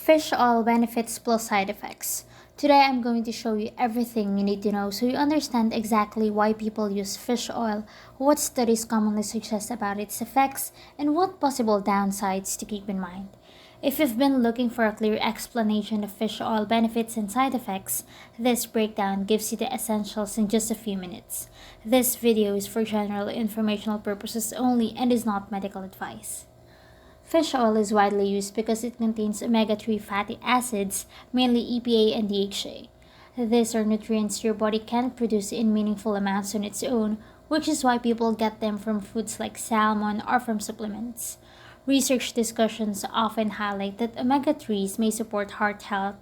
Fish oil benefits plus side effects. Today I'm going to show you everything you need to know so you understand exactly why people use fish oil, what studies commonly suggest about its effects, and what possible downsides to keep in mind. If you've been looking for a clear explanation of fish oil benefits and side effects, this breakdown gives you the essentials in just a few minutes. This video is for general informational purposes only and is not medical advice. Fish oil is widely used because it contains omega-3 fatty acids, mainly EPA and DHA. These are nutrients your body can't produce in meaningful amounts on its own, which is why people get them from foods like salmon or from supplements. Research discussions often highlight that omega-3s may support heart health,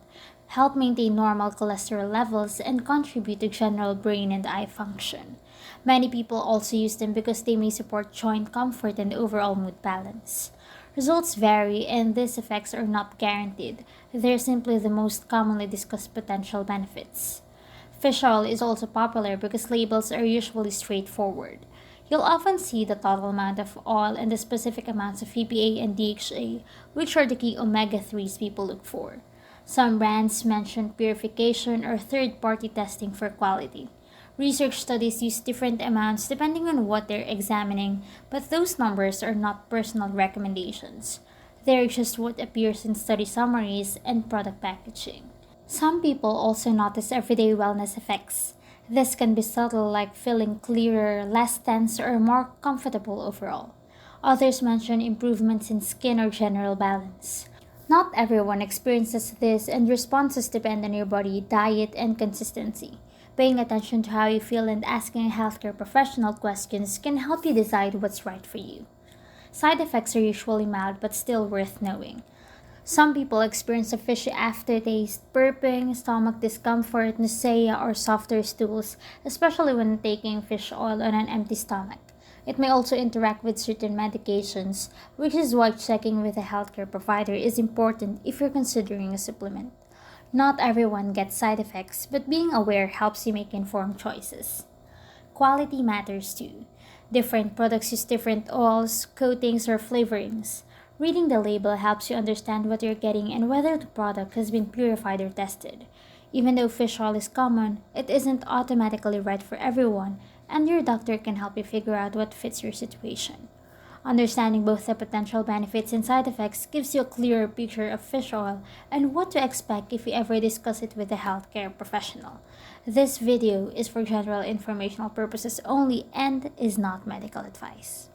help maintain normal cholesterol levels, and contribute to general brain and eye function. Many people also use them because they may support joint comfort and overall mood balance. Results vary, and these effects are not guaranteed. They're simply the most commonly discussed potential benefits. Fish oil is also popular because labels are usually straightforward. You'll often see the total amount of oil and the specific amounts of EPA and DHA, which are the key omega-3s people look for. Some brands mention purification or third-party testing for quality. Research studies use different amounts depending on what they're examining, but those numbers are not personal recommendations. They're just what appears in study summaries and product packaging. Some people also notice everyday wellness effects. This can be subtle, like feeling clearer, less tense, or more comfortable overall. Others mention improvements in skin or general balance. Not everyone experiences this, and responses depend on your body, diet, and consistency. Paying attention to how you feel and asking a healthcare professional questions can help you decide what's right for you. Side effects are usually mild but still worth knowing. Some people experience a fishy aftertaste, burping, stomach discomfort, nausea, or softer stools, especially when taking fish oil on an empty stomach. It may also interact with certain medications, which is why checking with a healthcare provider is important if you're considering a supplement. Not everyone gets side effects, but being aware helps you make informed choices. Quality matters too. Different products use different oils, coatings, or flavorings. Reading the label helps you understand what you're getting and whether the product has been purified or tested. Even though fish oil is common, it isn't automatically right for everyone, and your doctor can help you figure out what fits your situation. Understanding both the potential benefits and side effects gives you a clearer picture of fish oil and what to expect if you ever discuss it with a healthcare professional. This video is for general informational purposes only and is not medical advice.